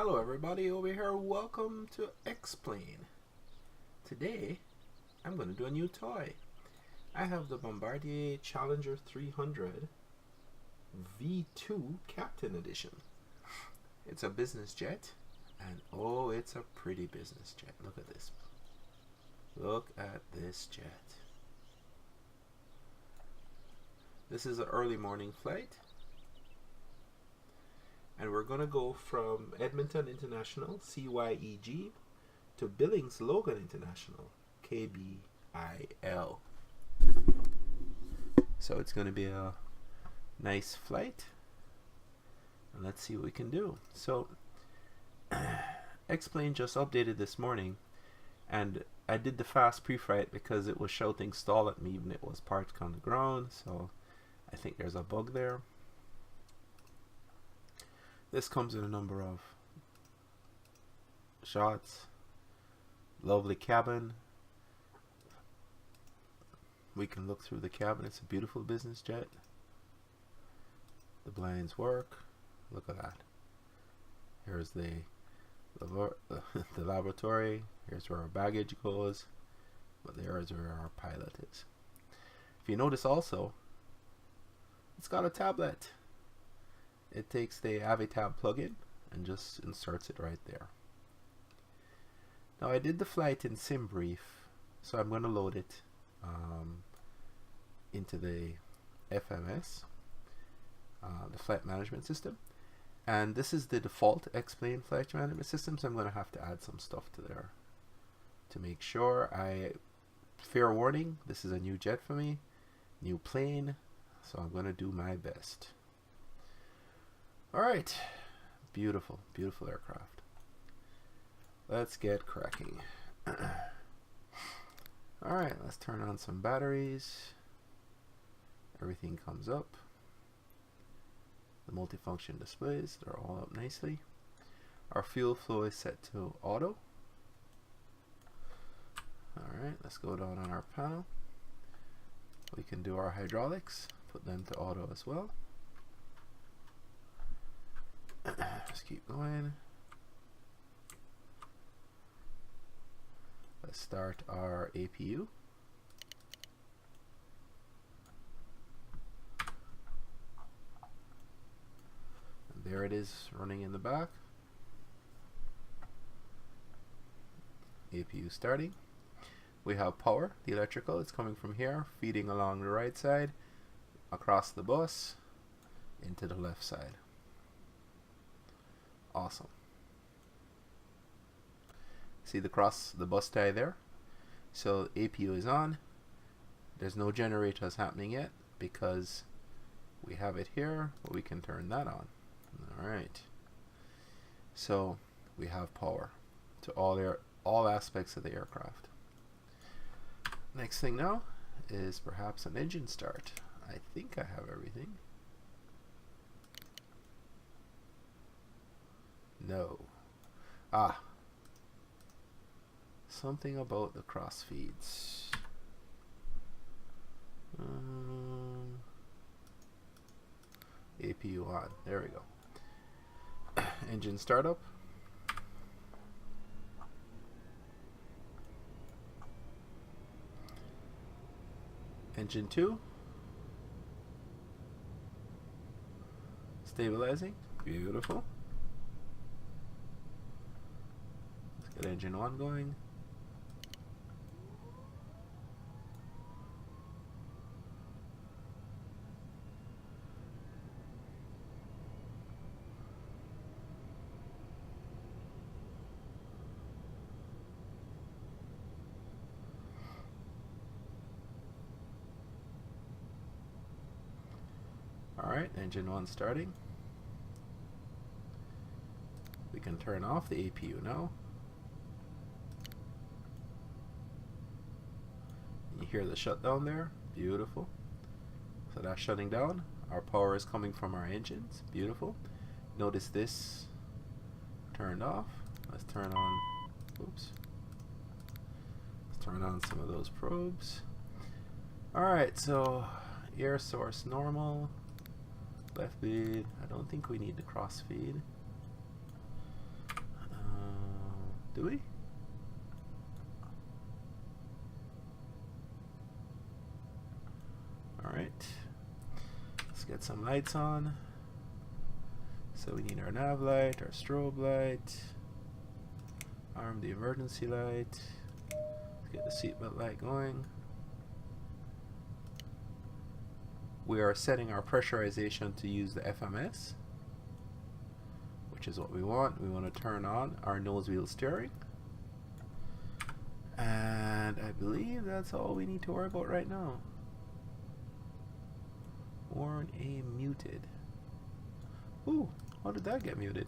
Hello everybody, over here. Welcome to Explain. Today I'm going to do a new toy. I have the Bombardier Challenger 300 V2 Captain Edition. It's a business jet, and oh, it's a pretty business jet. Look at this. Look at this jet. This is an early morning flight, and we're going to go from Edmonton International, CYEG, to Billings Logan International, KBIL. So it's going to be a nice flight, and let's see what we can do. So Explain just updated this morning, and I did the fast pre-flight because it was shouting stall at me when it was parked on the ground, so I think there's a bug there. This comes in a number of shots. Lovely cabin. We can look through the cabin. It's a beautiful business jet. The blinds work. Look at that. Here's the laboratory. Here's where our baggage goes. But there's where our pilot is. If you notice also, it's got a tablet. It takes the Avitab plugin and just inserts it right there. Now I did the flight in SimBrief, so I'm going to load it into the FMS, the flight management system. And this is the default Explain flight management system, so I'm going to have to add some stuff to there to make sure. Fair warning, this is a new jet for me, new plane, so I'm going to do my best. Alright, beautiful, beautiful aircraft. Let's get cracking. Alright, let's turn on some batteries. Everything comes up. The multifunction displays, they're all up nicely. Our fuel flow is set to auto. Alright, let's go down on our panel. We can do our hydraulics, put them to auto as well. Let's keep going. Let's start our APU. And there it is running in the back. APU starting. We have power, the electrical, it's coming from here, feeding along the right side, across the bus, into the left side. Awesome. See the bus tie there? So APU is on. There's no generators happening yet because we have it here, but we can turn that on. Alright. So we have power to all aspects of the aircraft. Next thing now is perhaps an engine start. I think I have everything. No. Something about the cross feeds. APU on. There we go. Engine startup. Engine 2. Stabilizing. Beautiful. Get engine 1 going. Alright, engine 1 starting. We can turn off the APU now. You hear the shutdown there? Beautiful. So that's shutting down. Our power is coming from our engines. Beautiful. Notice this turned off. Let's turn on, oops. Let's turn on some of those probes. Alright, so air source normal. Left feed. I don't think we need the cross feed. we? Alright. Let's get some lights on. So we need our nav light, our strobe light, arm the emergency light. Let's get the seatbelt light going. We are setting our pressurization to use the FMS, which is what we want. We want to turn on our nose wheel steering. And I believe that's all we need to worry about right now. Warn A muted. Ooh, how did that get muted?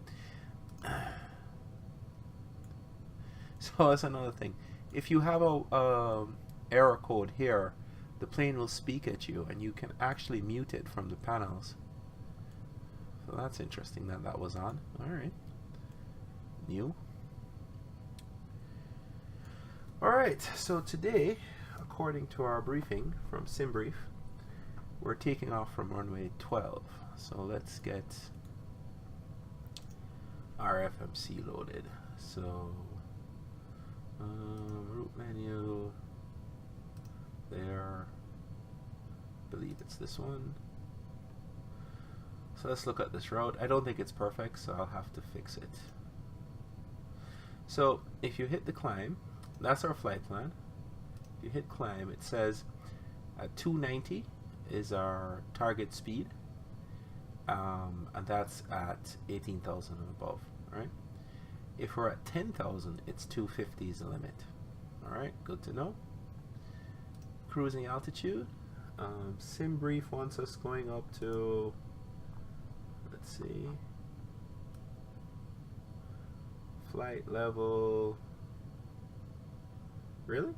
So that's another thing. If you have a error code here, the plane will speak at you and you can actually mute it from the panels. So that's interesting that that was on. Alright. New. Alright, so today, according to our briefing from SimBrief, we're taking off from runway 12. So let's get our FMC loaded. So route menu there, I believe it's this one. So let's look at this route. I don't think it's perfect, so I'll have to fix it. So if you hit the climb, that's our flight plan. If you hit climb, it says at 290 is our target speed, and that's at 18,000 and above. Right? If we're at 10,000, it's 250 is the limit. All right, good to know. Cruising altitude. SimBrief wants us going up to, let's see, flight level. Really?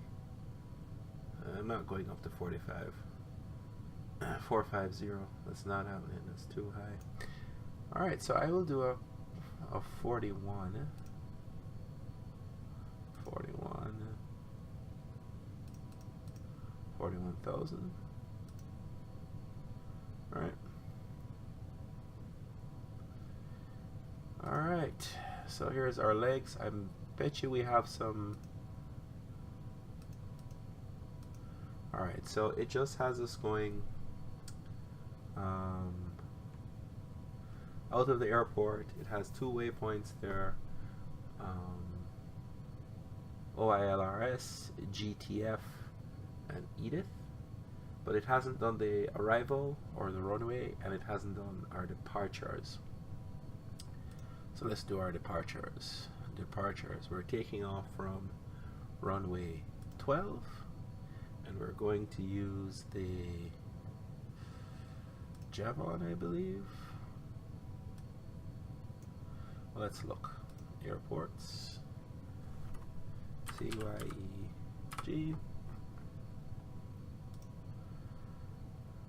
I'm not going up to 45. 450. That's not happening. That's too high. All right, so I will do a 41. 41,000. All right. All right. So here's our legs. I bet you we have some. All right. So it just has us going out of the airport. It has two waypoints there. OILRS, GTF, and Edith, but it hasn't done the arrival or the runway, and it hasn't done our departures. So let's do our departures. We're taking off from runway 12, and we're going to use the Javon, I believe. Well, let's look. Airports. CYEG.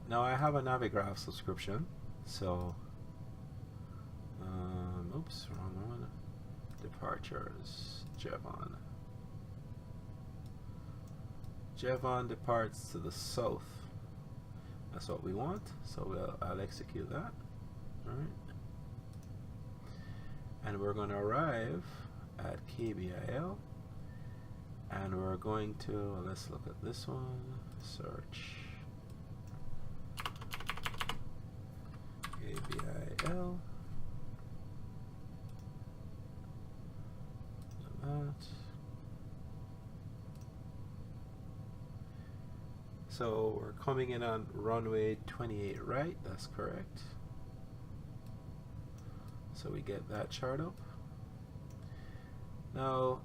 Now I have a Navigraph subscription, so oops, wrong one. Departures, Javon. Javon departs to the south. That's what we want, so I'll execute that. All right, and we're going to arrive at KBIL. And we're going to, let's look at this one, search KBIL, that. So we're coming in on runway 28 right, that's correct. So we get that chart up. Now,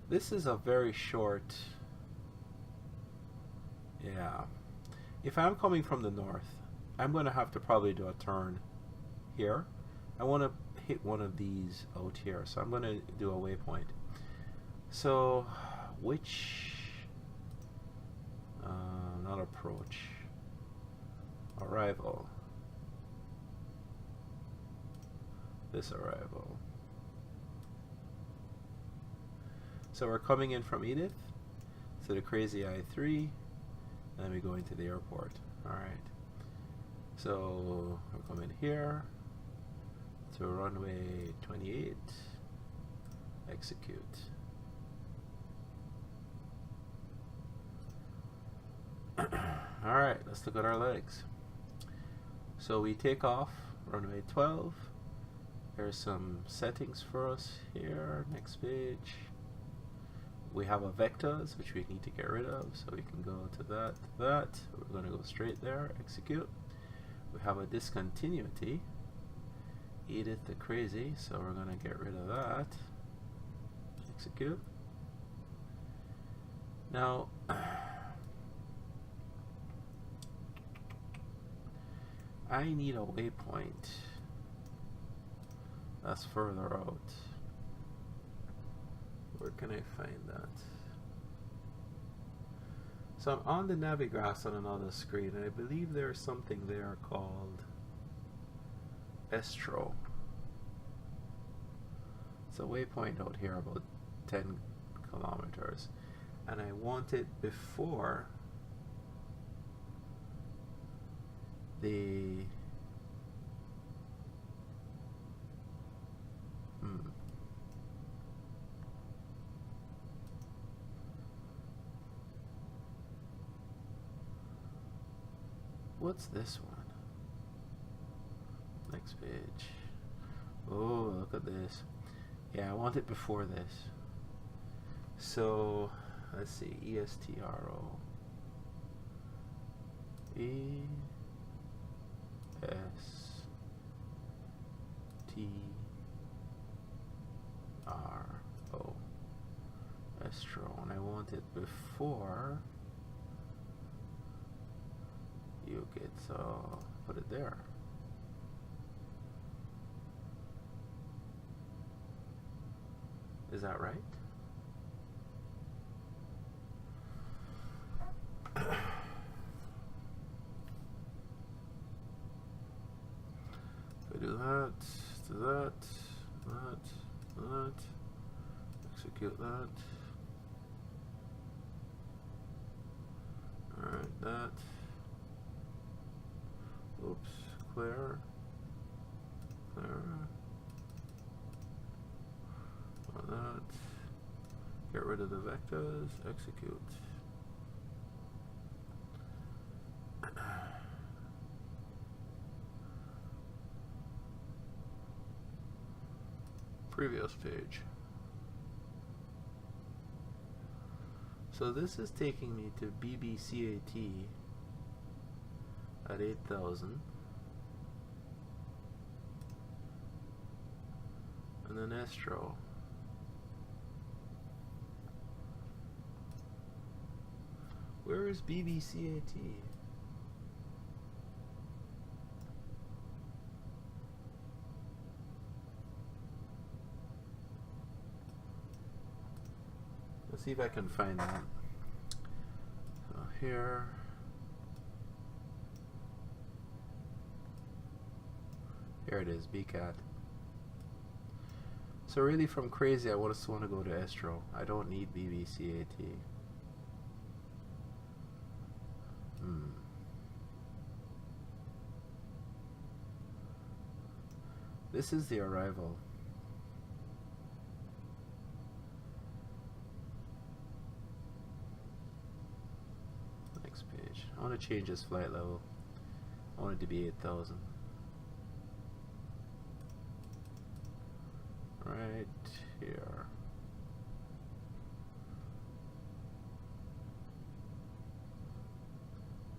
this is a very short, yeah. If I'm coming from the north, I'm going to have to probably do a turn here. I want to hit one of these out here, so I'm going to do a waypoint. So, which, not approach, arrival, this arrival. So we're coming in from Edith to the Crazy I-3, and then we go into the airport. All right. So we're coming here to runway 28, execute. Alright, let's look at our legs. So we take off runway 12. There's some settings for us here. Next page. We have a vectors which we need to get rid of, so we can go to that, to that. We're going to go straight there, execute. We have a discontinuity, Edith the Crazy, so we're going to get rid of that, execute. Now, I need a waypoint that's further out. Where can I find that? So I'm on the Navigrass on another screen, and I believe there's something there called Estro. It's a waypoint out here about 10 kilometers, and I want it before the what's this one? Next page. Oh, look at this. Yeah, I want it before this. So let's see, ESTRO. ESTRO. Estro, and I want it before you get, so put it there. Is that right? If I do that, do that, that, execute that. Alright, that. Oops, clear. On that. Get rid of the vectors, execute. Previous page. So this is taking me to BBCAT at 8,000, and then Estro. Where is BBCAT? Let's see if I can find that. So here. Here it is, BCAT. So really from crazy, I just want to go to Estro. I don't need BBCAT. This is the arrival. Next page. I want to change this flight level. I want it to be 8,000. Right here.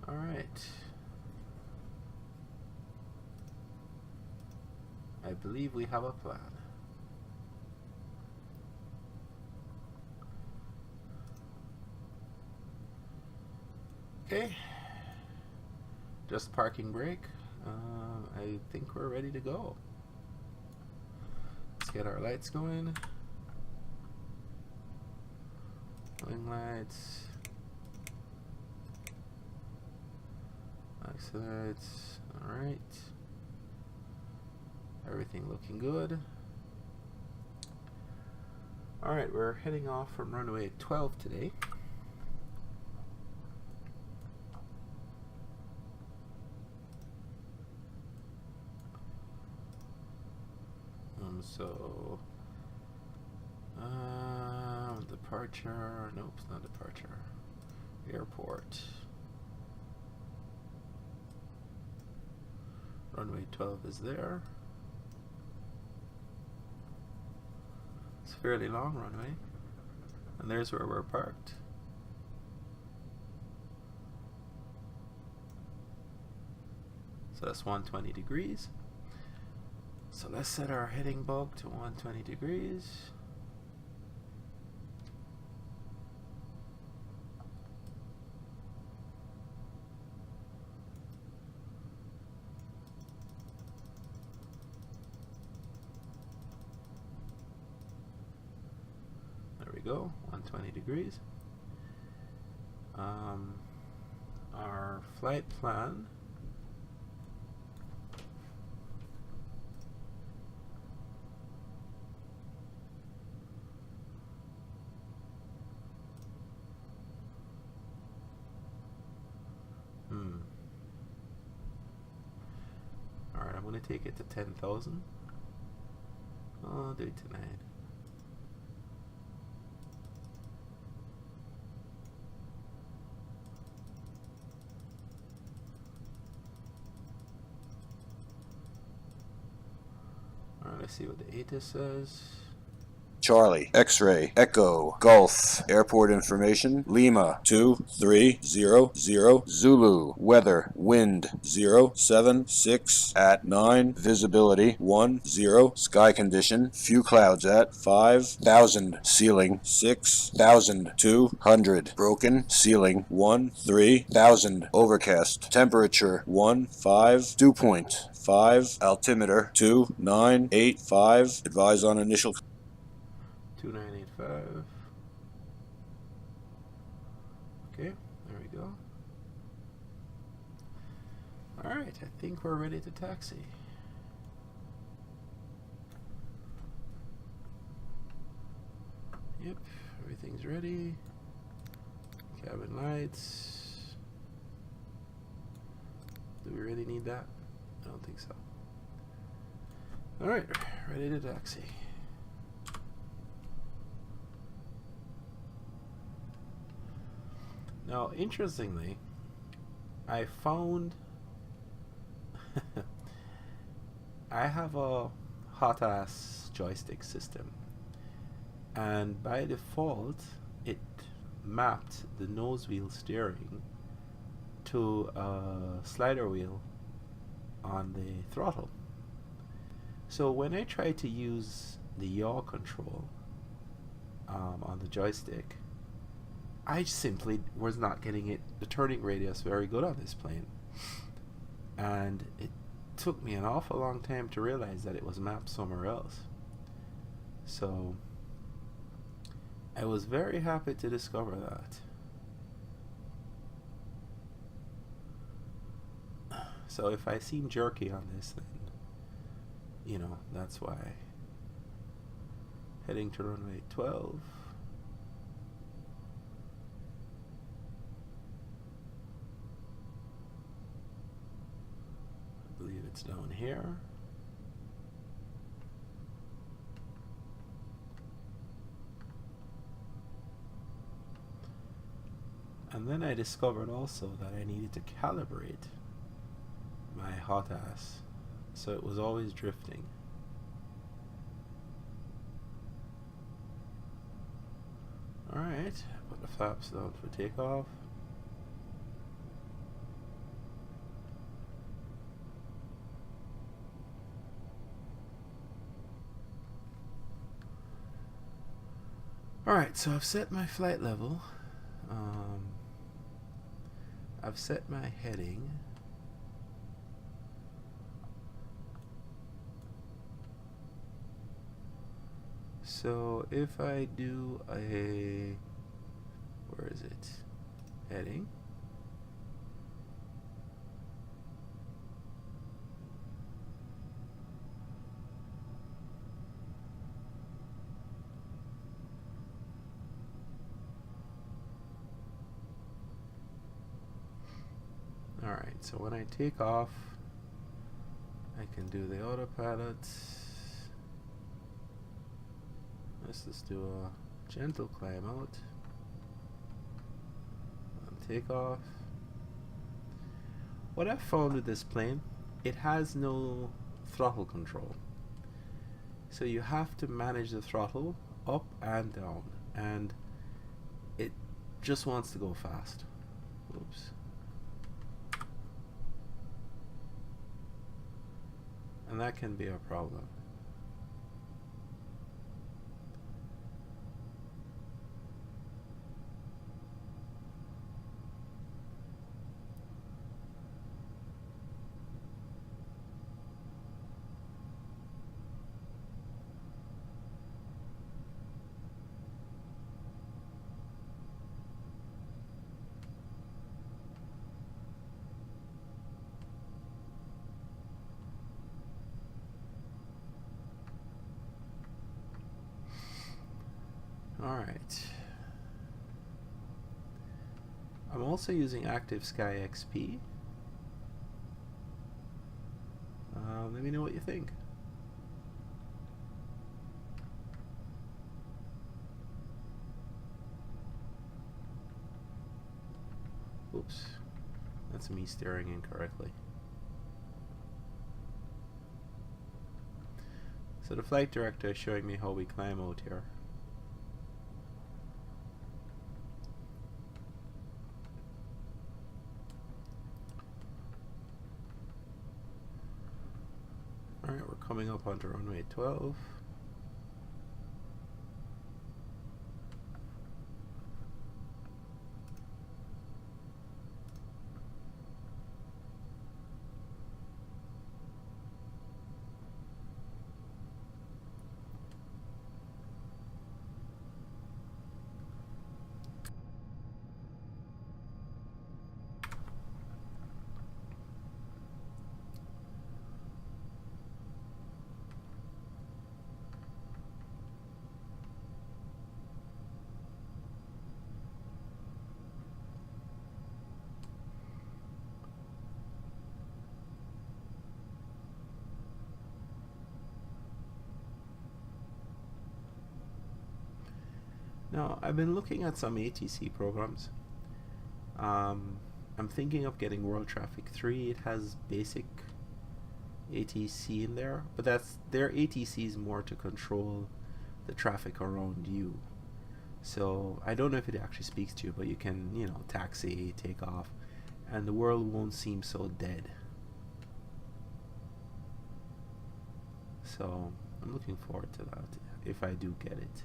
All right. I believe we have a plan. Okay. Just parking brake. I think we're ready to go. Let's get our lights going. Wing lights. Lights. All right. Everything looking good. All right, we're heading off from runway 12 today. So departure. Nope, it's not departure. Airport. Runway 12 is there. It's a fairly long runway. And there's where we're parked. So that's 120 degrees. So let's set our heading bulk to 120 degrees. There we go, 120 degrees. Our flight plan. Alright, I'm going to take it to 10,000. I'll do it tonight. Alright, let's see what the ATIS says. Charlie, X-ray, Echo, Golf, Airport Information, Lima, 2300, Zulu, Weather, Wind, 076 at 9, Visibility, 10, Sky Condition, Few Clouds at 5,000, Ceiling, 6,200, Broken, Ceiling, 13,000, Overcast, Temperature, 15, Dew Point, 5, Altimeter, 2985, Advise on initial 2985. Okay, there we go. Alright, I think we're ready to taxi. Yep, everything's ready. Cabin lights. Do we really need that? I don't think so. Alright, ready to taxi. Now, interestingly, I found I have a hot ass joystick system, and by default it mapped the nose wheel steering to a slider wheel on the throttle. So when I tried to use the yaw control on the joystick, I simply was not getting it, the turning radius, very good on this plane. And it took me an awful long time to realize that it was mapped somewhere else. So I was very happy to discover that. So if I seem jerky on this, then you know, that's why. Heading to runway 12. I believe it's down here. And then I discovered also that I needed to calibrate my hot ass, so it was always drifting. Alright, put the flaps down for takeoff. Alright, so I've set my flight level. I've set my heading. So if I do a, where is it? Heading. Alright, so when I take off, I can do the autopilot. Let's just do a gentle climb out. And take off. What I've found with this plane, it has no throttle control. So you have to manage the throttle up and down, and it just wants to go fast. Oops. And that can be a problem. Alright. I'm also using Active Sky XP. Let me know what you think. Oops. That's me steering incorrectly. So the flight director is showing me how we climb out here. Alright, we're coming up onto runway 12. Now, I've been looking at some ATC programs. I'm thinking of getting World Traffic 3. It has basic ATC in there, but that's their ATC is more to control the traffic around you. So I don't know if it actually speaks to you, but you can, you know, taxi, take off, and the world won't seem so dead. So I'm looking forward to that if I do get it.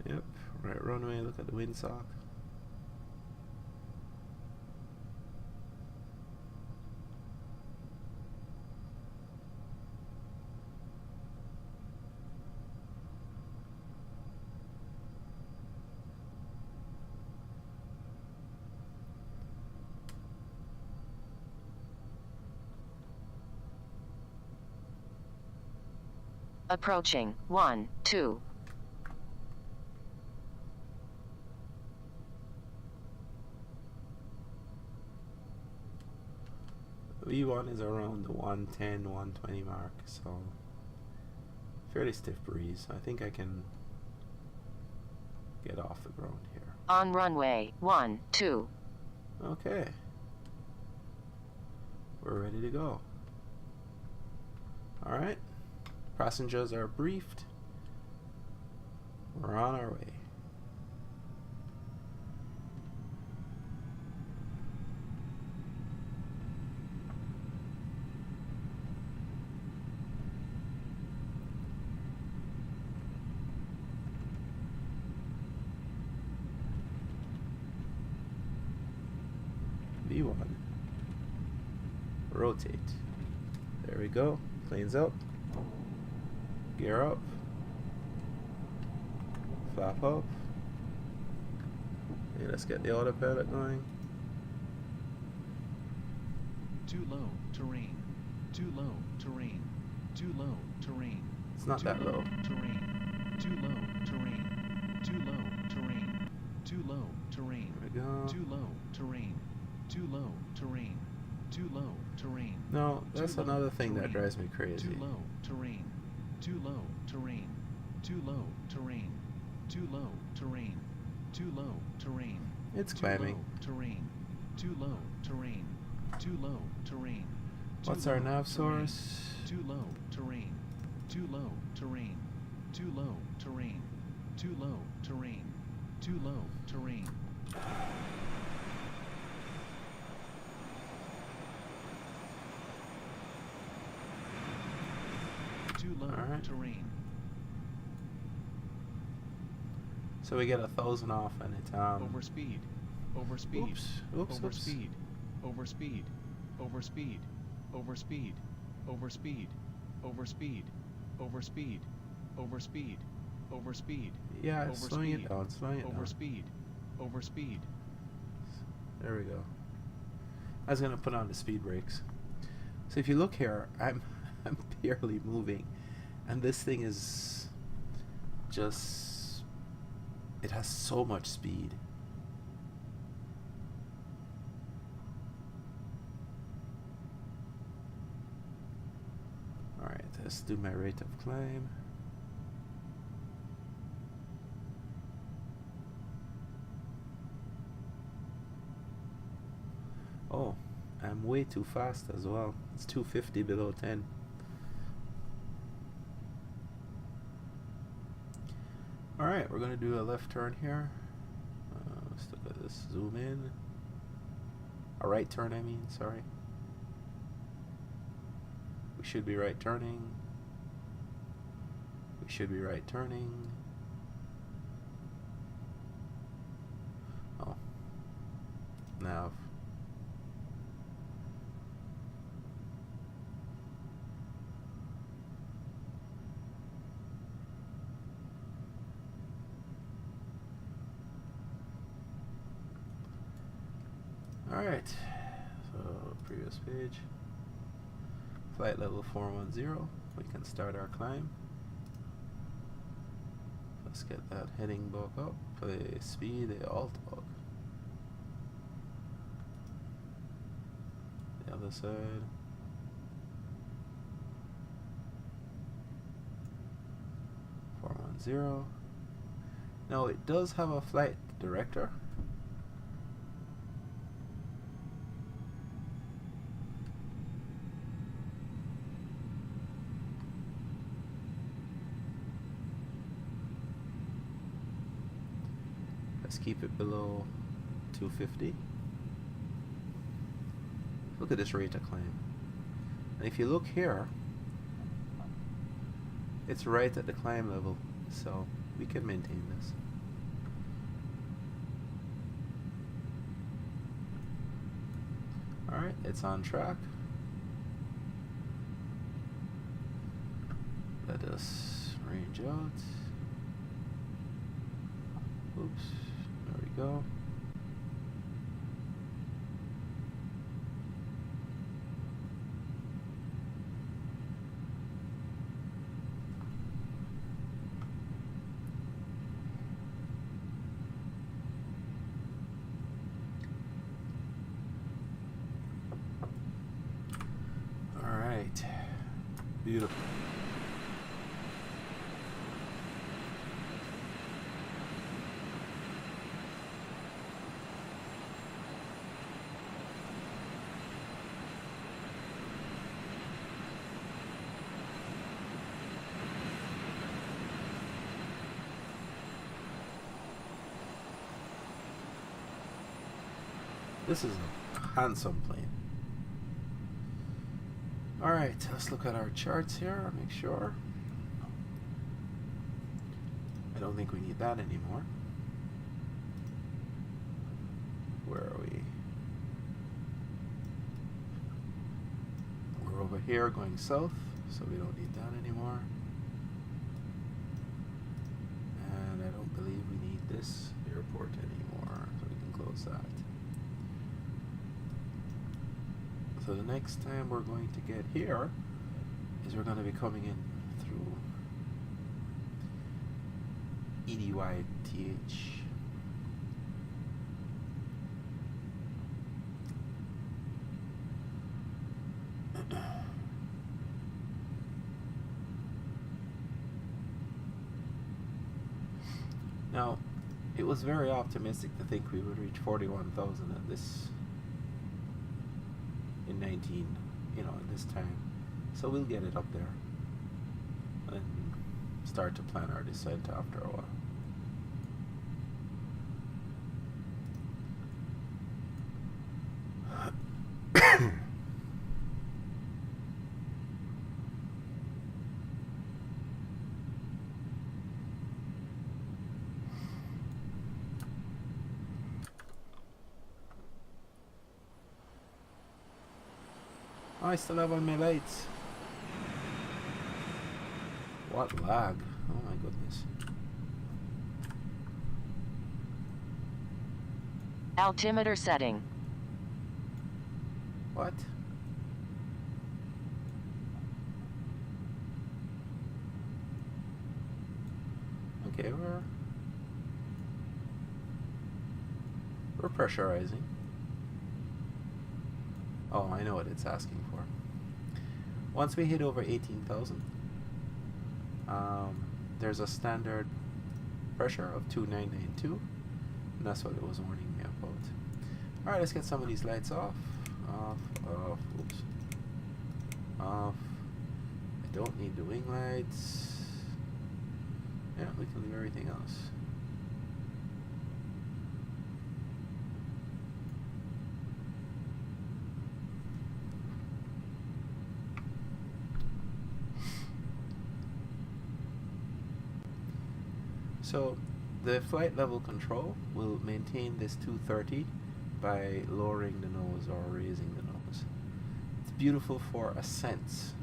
Yep, right runway, look at the windsock. Approaching 1, 2. V1 is around the 110, 120 mark, so fairly stiff breeze. I think I can get off the ground here. On runway 1, 2. Okay. We're ready to go. Alright. Passengers are briefed. We're on our way. V1. Rotate. There we go. Planes up. Gear up. Flap up. Okay, let's get the autopilot going. Too low terrain. Too low terrain. Too low terrain. It's not that low. Terrain. Too low terrain. Too low terrain. Too low, terrain. There we go. Too low, terrain. Too low, terrain. Too low, terrain. No, that's Too low, another thing that terrain. drives me crazy. Too low, terrain. Too low, terrain. Too low, terrain. Too low, terrain. Too low, terrain. It's Too climbing. low, terrain. Too low, terrain. Too low, terrain. Too What's our low, nav terrain. source? Too low, terrain. Too low, terrain. Too low, terrain. Too low, terrain. Too low, terrain. Too low, Alright. terrain. So we get 1,000 off, and it's Overspeed. Overspeed. Oops. Oops. Overspeed. Overspeed. Overspeed. Overspeed. Overspeed. Overspeed. Overspeed. Overspeed. Overspeed. Yeah, it's slowing it Overspeed. down. Slowing it down. Overspeed. Overspeed. There we go. I was gonna put on the speed brakes. So if you look here, I'm barely moving, and this thing is just, it has so much speed. All right, let's do my rate of climb. Oh, I'm way too fast as well. It's 250 below 10. Alright, we're going to do a left turn here. Let's look at this. Zoom in. A right turn, I mean, sorry. We should be right turning. We should be right turning. Oh. Nav. Alright, so previous page, flight level 410, we can start our climb. Let's get that heading book up, play speed, alt book. The other side. .410. Now it does have a flight director. Let's keep it below 250. Look at this rate of climb. And if you look here, it's right at the climb level, so we can maintain this. Alright, it's on track. Let us range out. Oops. There we go. All right. Beautiful. This is a handsome plane. Alright, let's look at our charts here, make sure. I don't think we need that anymore. Where are we? We're over here going south, so we don't need that anymore. And I don't believe we need this airport anymore, so we can close that. So the next time we're going to get here is we're going to be coming in through EDYTH. Now, it was very optimistic to think we would reach 41,000 at this in 19, at this time. So we'll get it up there and start to plan our descent after a while. I still have on my lights. What lag? Oh my goodness. Altimeter setting. What? Okay, we're pressurizing. Oh, I know what it's asking for. Once we hit over 18,000, there's a standard pressure of 2992, and that's what it was warning me about. Alright, let's get some of these lights off. Off, oops. Off. I don't need the wing lights. Yeah, we can leave everything else. So the flight level control will maintain this 230 by lowering the nose or raising the nose. It's beautiful for ascents.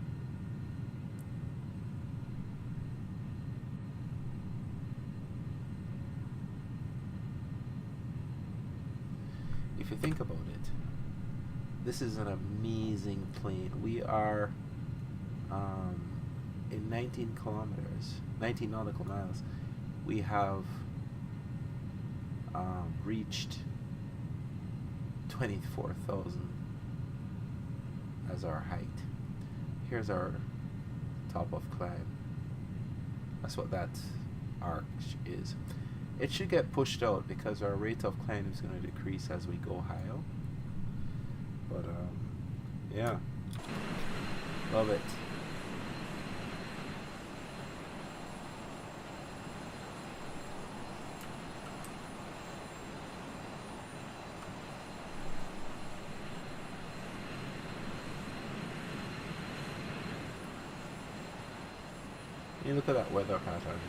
If you think about it, this is an amazing plane. We are in 19 kilometers, 19 nautical miles. We have reached 24,000 as our height. Here's our top of climb. That's what that arc is. It should get pushed out because our rate of climb is going to decrease as we go higher. But yeah, love it. You look at that weather pattern.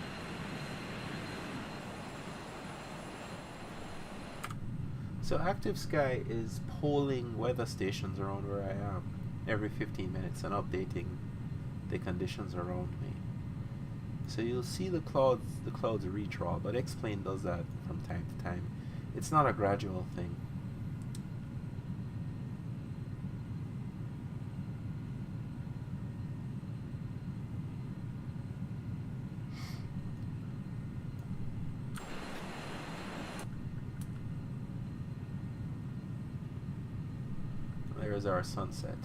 So Active Sky is polling weather stations around where I am every 15 minutes and updating the conditions around me. So you'll see the clouds redraw, but X-Plane does that from time to time. It's not a gradual thing. There's our sunset.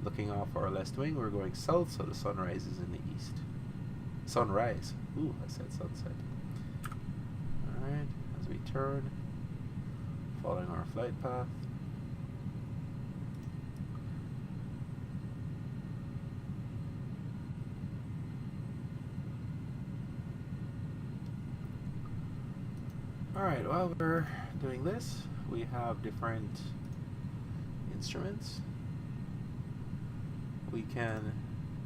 Looking off our left wing, we're going south, so the sunrise is in the east. Sunrise. Ooh, I said sunset. Alright, as we turn, following our flight path. Alright, while we're doing this, we have different instruments. We can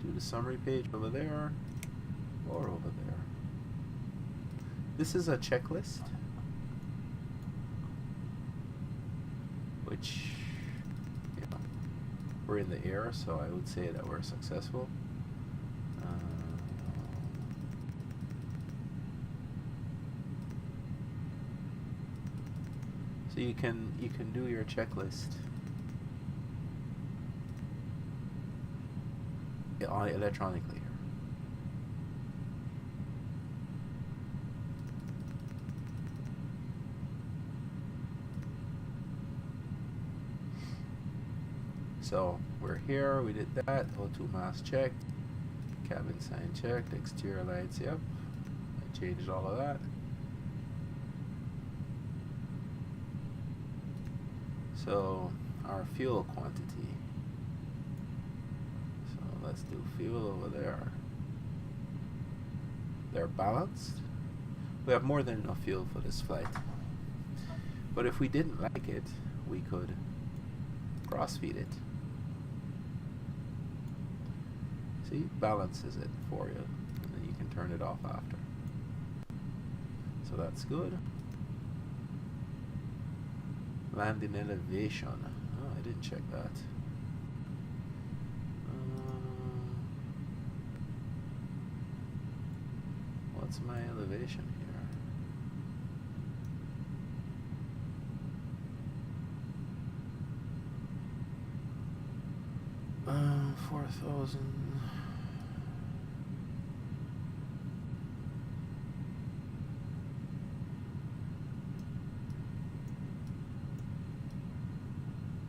do the summary page over there or over there. This is a checklist, which, we're in the air, so I would say that we're successful. So you can do your checklist electronically here. So we're here, we did that, O2 mask checked, cabin sign checked, exterior lights, yep, I changed all of that. So our fuel quantity. So let's do fuel over there. They're balanced. We have more than enough fuel for this flight. But if we didn't like it, we could cross-feed it. See, balances it for you, and then you can turn it off after. So that's good. Landing elevation. Oh, I didn't check that. What's my elevation here? 4,000.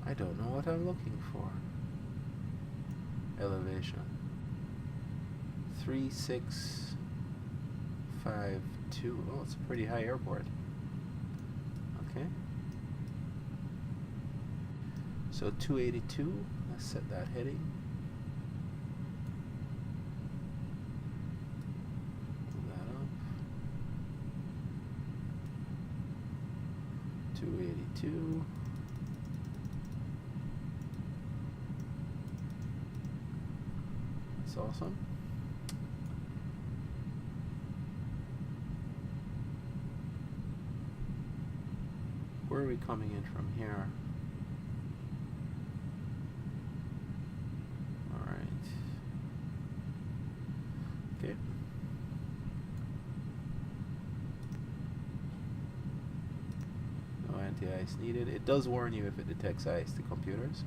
I don't know what I'm looking for. Elevation. 3652. Oh, it's a pretty high airport. Okay. So 282. Let's set that heading. Move that up. 282. That's awesome. Where are we coming in from here? Alright. Okay. No anti-ice needed. It does warn you if it detects ice, the computers.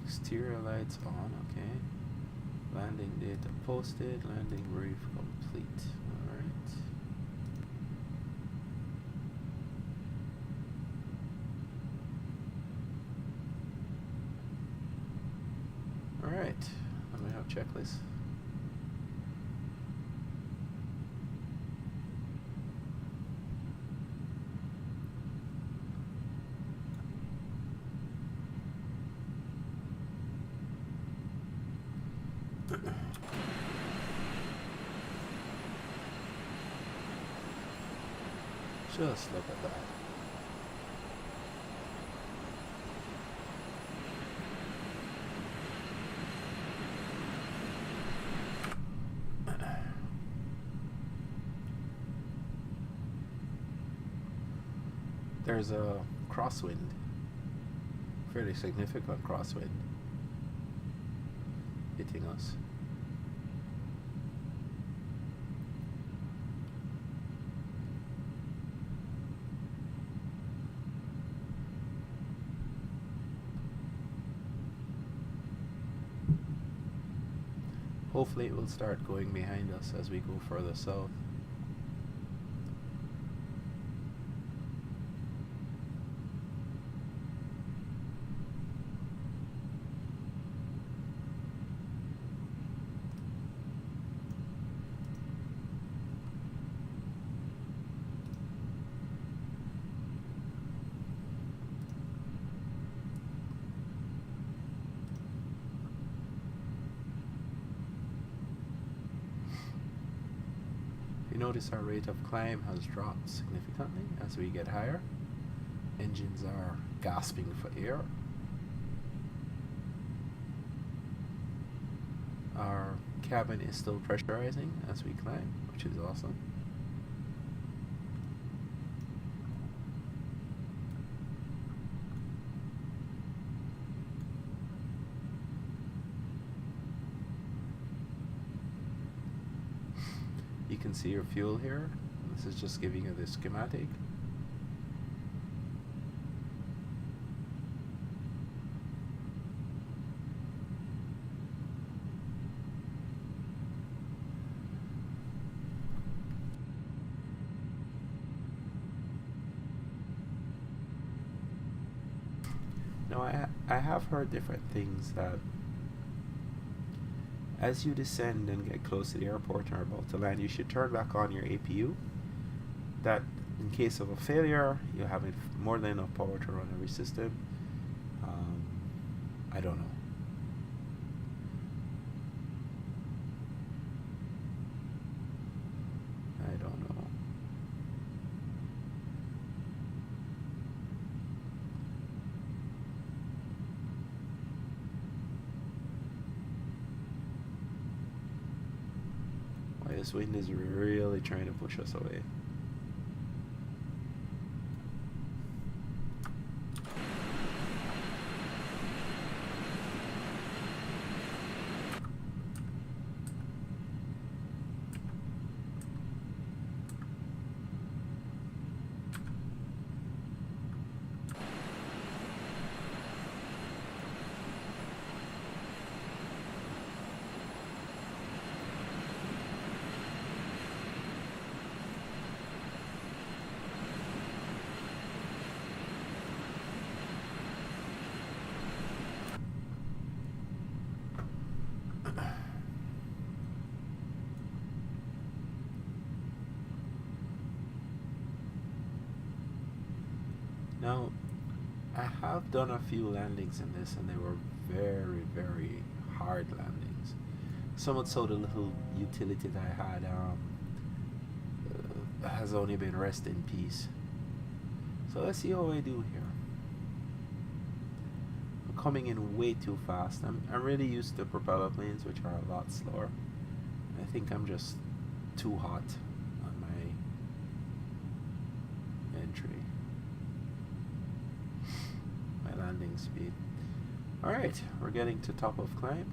Exterior lights on, okay. Landing data posted, landing brief complete. Alright, then we have checklists. Just look at that. There's a crosswind, fairly significant crosswind hitting us. Hopefully it will start going behind us as we go further south. You notice our rate of climb has dropped significantly as we get higher. Engines are gasping for air. Our cabin is still pressurizing as we climb, which is awesome. You can see your fuel here. This is just giving you the schematic. Now I have heard different things that As you descend and get close to the airport and are about to land, you should turn back on your APU. That, in case of a failure, you have more than enough power to run every system. I don't know. I don't know. Why this wind is really trying to push us away. Now, I have done a few landings in this, and they were very, very hard landings. So much so the little utility that I had has only been rest in peace. So let's see how I do here. I'm coming in way too fast. I'm really used to propeller planes, which are a lot slower. I think I'm just too hot on my entry. Landing speed. Alright, we're getting to top of climb.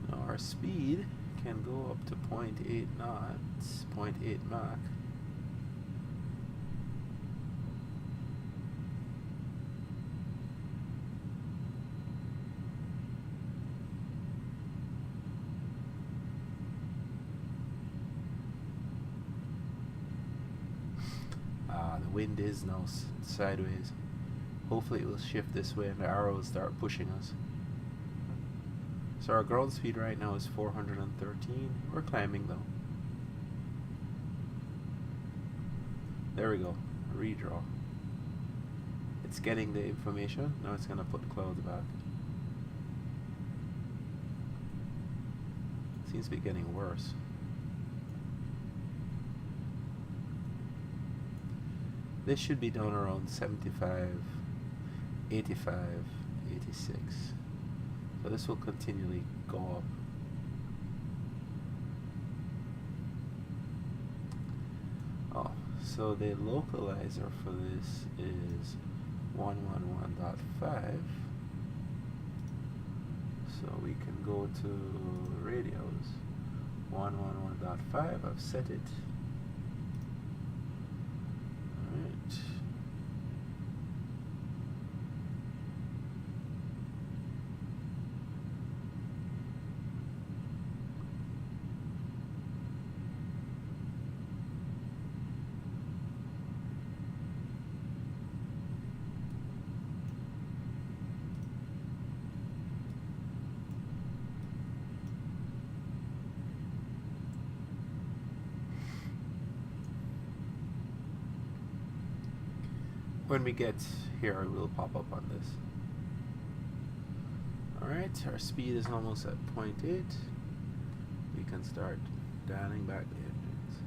Now our speed can go up to 0.8 knots, 0.8 Mach. Wind is now sideways. Hopefully it will shift this way and the arrow will start pushing us. So our ground speed right now is 413. We're climbing though. There we go. Redraw. It's getting the information. Now it's gonna put clouds back. Seems to be getting worse. This should be down around 75, 85, 86. So this will continually go up. Oh, so the localizer for this is 111.5. So we can go to radios. 111.5, I've set it. When we get here, I will pop up on this. Alright, our speed is almost at 0.8. We can start dialing back the engines.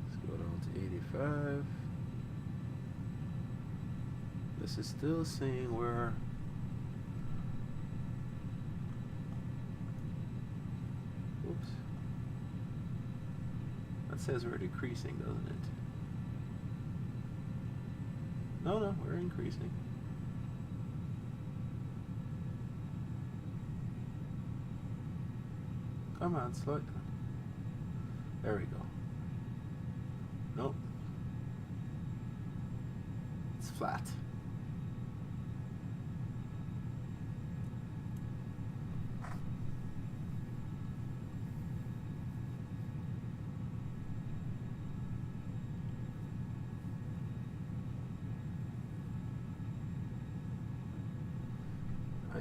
Let's go down to 85. This is still saying we're oops. That says we're decreasing, doesn't it? No, we're increasing. Come on, slow it down. There we go. Nope. It's flat.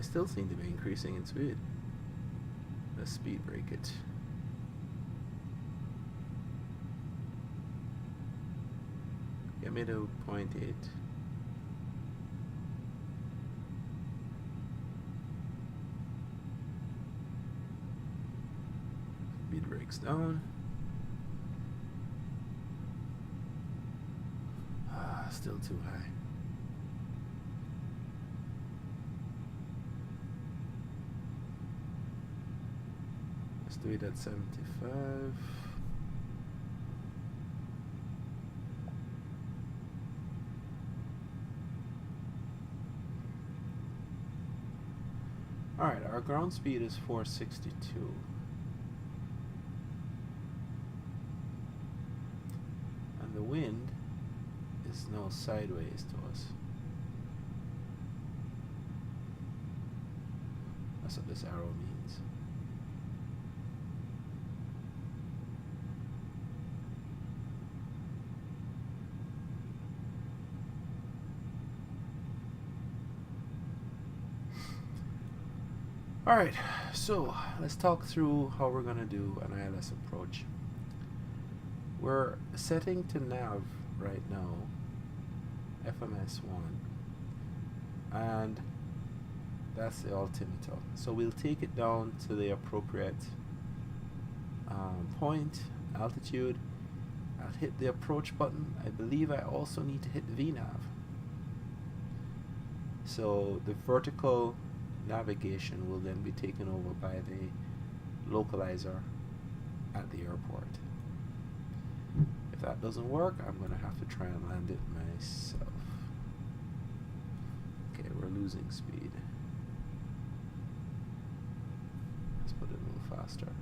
still seem to be increasing in speed. Let's speed break it. Get me to 0.8. Speed breaks down. Still too high. Let's do it at 75. Alright, our ground speed is 462. And the wind is now sideways to us. That's what this arrow means. Alright, so let's talk through how we're going to do an ILS approach. We're setting to nav right now, FMS1, and that's the altimeter. So we'll take it down to the appropriate point, altitude. I'll hit the approach button. I believe I also need to hit the VNAV. So the vertical navigation will then be taken over by the localizer at the airport. If that doesn't work, I'm going to have to try and land it myself. Okay, we're losing speed. Let's put it a little faster.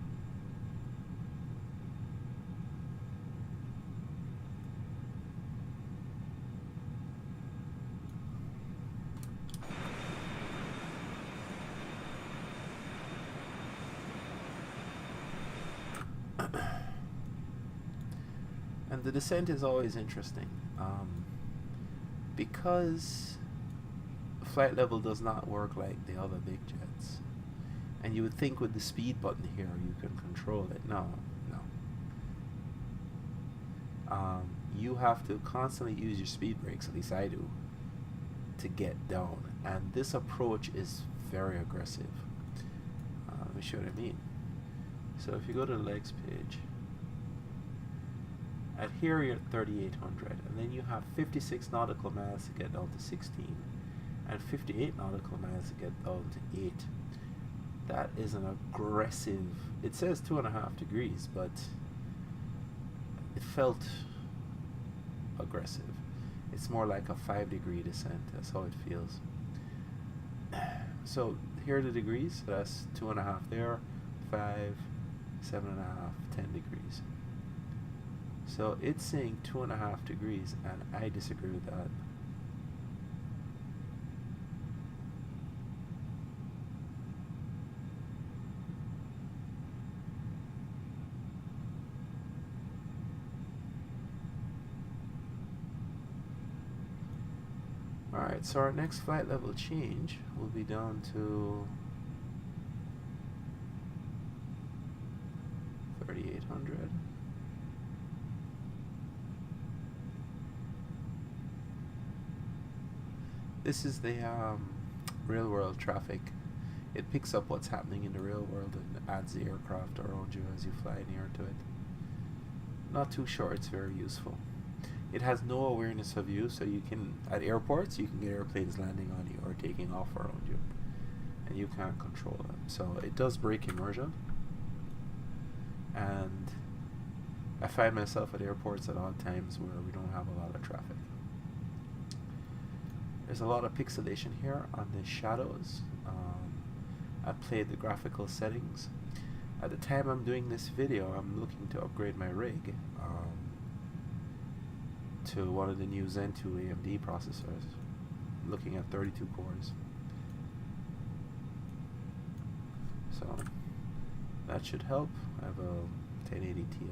And the descent is always interesting because flight level does not work like the other big jets. And you would think with the speed button here you can control it. No. You have to constantly use your speed brakes, at least I do, to get down. And this approach is very aggressive. Let me show you what I mean. So if you go to the legs page, at here you're at 3,800, and then you have 56 nautical miles to get down to 16, and 58 nautical miles to get down to 8. That is an aggressive, it says 2.5 degrees, but it felt aggressive. It's more like a 5-degree descent, that's how it feels. So here are the degrees, so that's 2.5 there, 5, 7.5, 10 degrees. So it's saying 2.5 degrees, and I disagree with that. Alright, so our next flight level change will be down to 3,800. This is the real world traffic. It picks up what's happening in the real world and adds the aircraft around you as you fly near to it. Not too sure, it's very useful. It has no awareness of you, so you can, at airports, you can get airplanes landing on you or taking off around you, and you can't control them. So it does break immersion, and I find myself at airports at odd times where we don't have a lot of traffic. There's a lot of pixelation here on the shadows. I played the graphical settings. At the time I'm doing this video, I'm looking to upgrade my rig to one of the new Zen 2 AMD processors. I'm looking at 32 cores. So that should help. I have a 1080 Ti.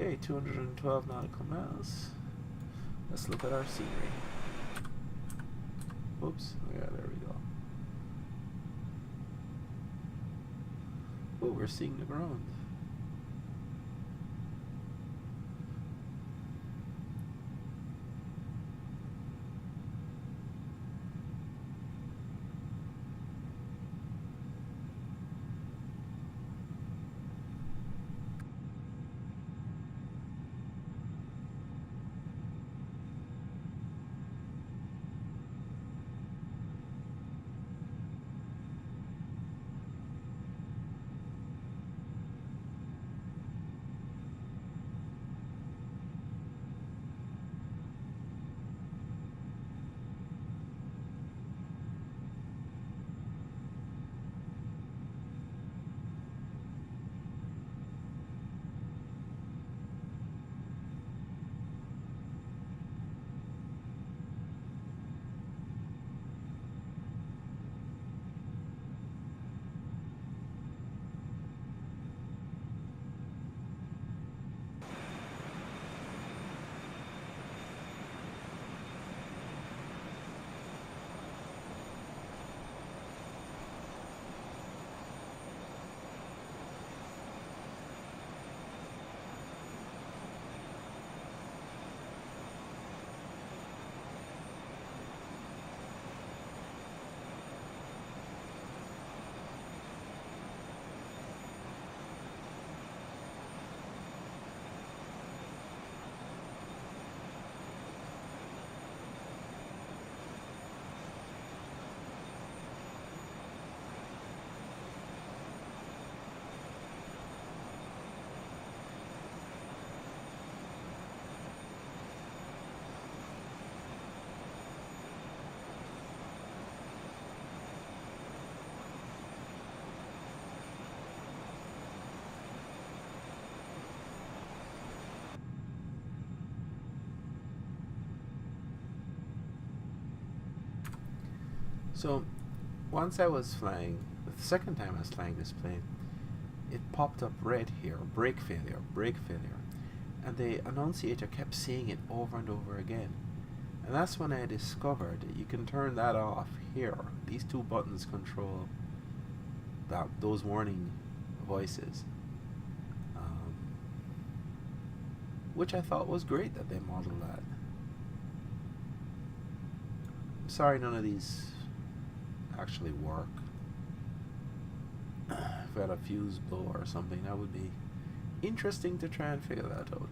Okay, 212 nautical miles. Let's look at our scenery. Oops, yeah, there we go. Oh, we're seeing the ground. So, once I was flying, the second time I was flying this plane, it popped up red here, brake failure, brake failure. And the annunciator kept saying it over and over again. And that's when I discovered that you can turn that off here. These two buttons control those warning voices. Which I thought was great that they modeled that. I'm sorry none of these actually work. If I had a fuse blow or something, that would be interesting to try and figure that out.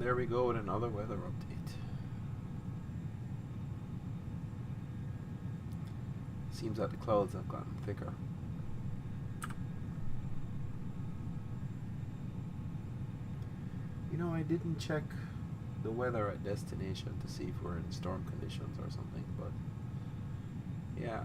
there we go with another weather update. Seems that the clouds have gotten thicker. You know, I didn't check the weather at destination to see if we're in storm conditions or something, but yeah.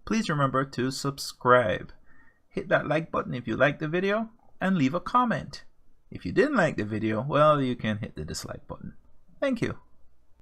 Please remember to subscribe. Hit that like button if you liked the video and leave a comment. If you didn't like the video, well, you can hit the dislike button. Thank you.